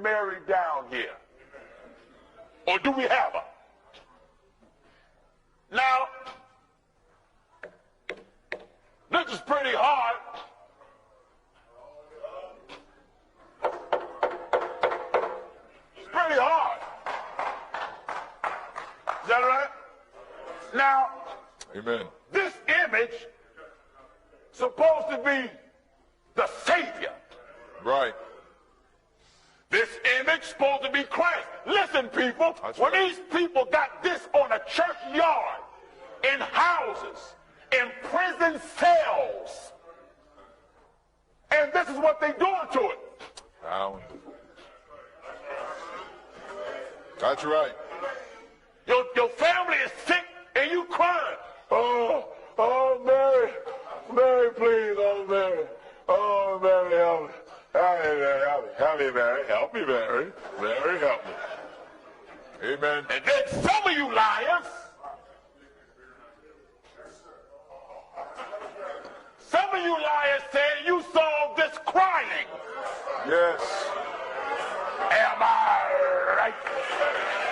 Mary down here? Or do we have her? Now, this is pretty hard. It's pretty hard. Is that right? Now, Amen. this image supposed to be the Savior. Right. This image supposed to be Christ. Listen, people, That's when right. these people got this on a church yard, in houses, in prison cells, and this is what they doing to it. Alan. That's right. Your family is sick and you crying. Oh, Mary, Mary, please, oh, Mary. Oh, Mary, help me. Help me, Mary. Help me, Mary. Mary, help me. Amen. And then some of you liars, say you saw this crying. Yes. Am I right?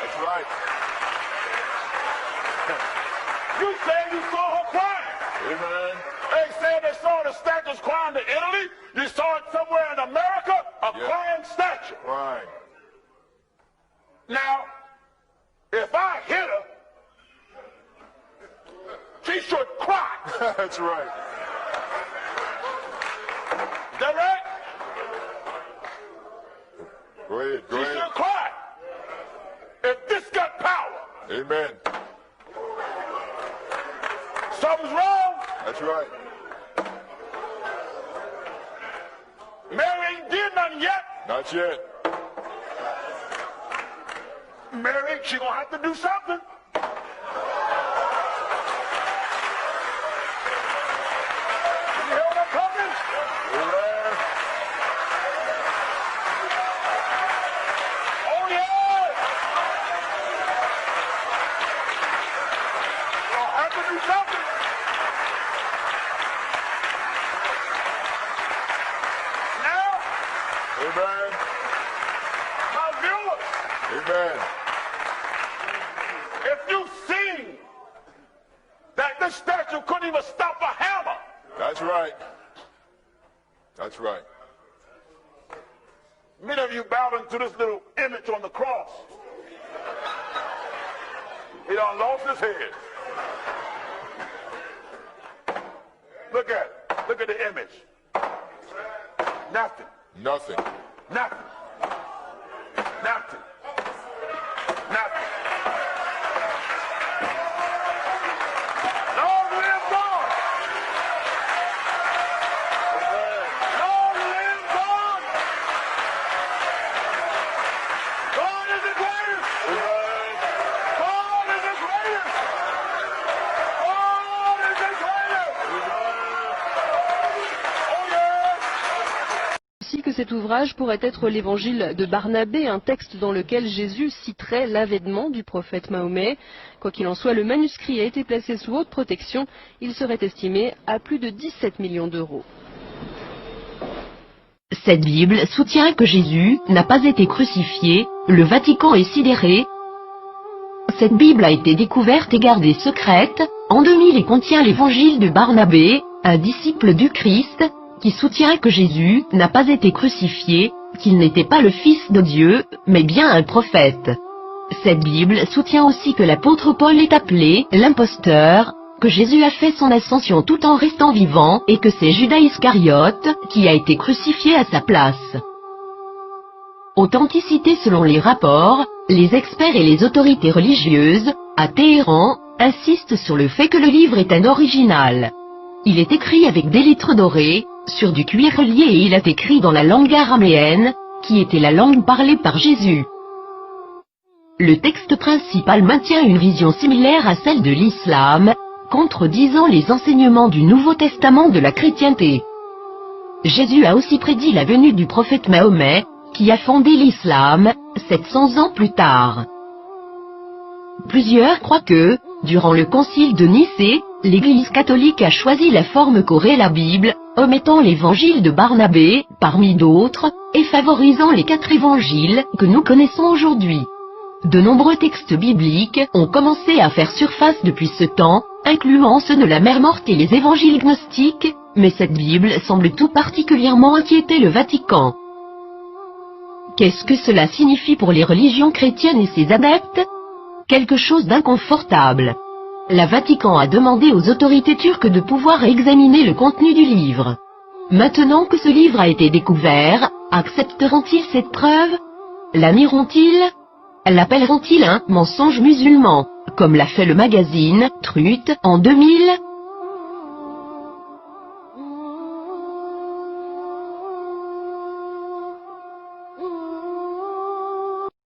That's right. You said you saw her crying. Amen. They said they saw the statues crying to Italy. You saw it somewhere in America, a crying statue. Right. Now, if I hit her, she should cry. That's right. Is that right? Go ahead. Go She ahead. should cry. If this got power, Amen. something's wrong. That's right. Mary ain't did nothing yet. Not yet. Mary, she gonna have to do something. You hear what I'm talking? Amen. Oh yeah! You gonna have to do something. Now, Amen. my viewers, Amen. if you see that this statue couldn't even stop a hammer, That's right. That's right. many of you bowing to this little image on the cross. He done lost his head. Look at it. Look at the image. Nothing. Nothing. Nothing. Nothing. Nothing. Long live God. Long live God. God is the greatest. God is the greatest. God is the greatest. Oh yeah. Ainsi que cet ouvrage pourrait être l'évangile de Barnabé, un texte dans lequel Jésus citerait l'avènement du prophète Mahomet. Quoi qu'il en soit, le manuscrit a été placé sous haute protection. Il serait estimé à plus de 17 millions d'euros. Cette Bible soutient que Jésus n'a pas été crucifié, le Vatican est sidéré. Cette Bible a été découverte et gardée secrète. En 2000 et contient l'évangile de Barnabé, un disciple du Christ, qui soutient que Jésus n'a pas été crucifié, qu'il n'était pas le Fils de Dieu, mais bien un prophète. Cette Bible soutient aussi que l'apôtre Paul est appelé l'imposteur, que Jésus a fait son ascension tout en restant vivant et que c'est Judas Iscariote qui a été crucifié à sa place. Authenticité selon les rapports, les experts et les autorités religieuses, à Téhéran, insistent sur le fait que le livre est un original. Il est écrit avec des lettres dorées, sur du cuir relié et il est écrit dans la langue araméenne, qui était la langue parlée par Jésus. Le texte principal maintient une vision similaire à celle de l'islam, contredisant les enseignements du Nouveau Testament de la chrétienté. Jésus a aussi prédit la venue du prophète Mahomet, qui a fondé l'islam, 700 ans plus tard. Plusieurs croient que, durant le concile de Nicée, l'Église catholique a choisi la forme qu'aurait la Bible, omettant l'évangile de Barnabé, parmi d'autres, et favorisant les 4 évangiles que nous connaissons aujourd'hui. De nombreux textes bibliques ont commencé à faire surface depuis ce temps, incluant ceux de la Mère Morte et les évangiles gnostiques, mais cette Bible semble tout particulièrement inquiéter le Vatican. Qu'est-ce que cela signifie pour les religions chrétiennes et ses adeptes? Quelque chose d'inconfortable. Le Vatican a demandé aux autorités turques de pouvoir examiner le contenu du livre. Maintenant que ce livre a été découvert, accepteront-ils cette preuve? L'amiront-ils? L'appelleront-ils un mensonge musulman, comme l'a fait le magazine Truth en 2000?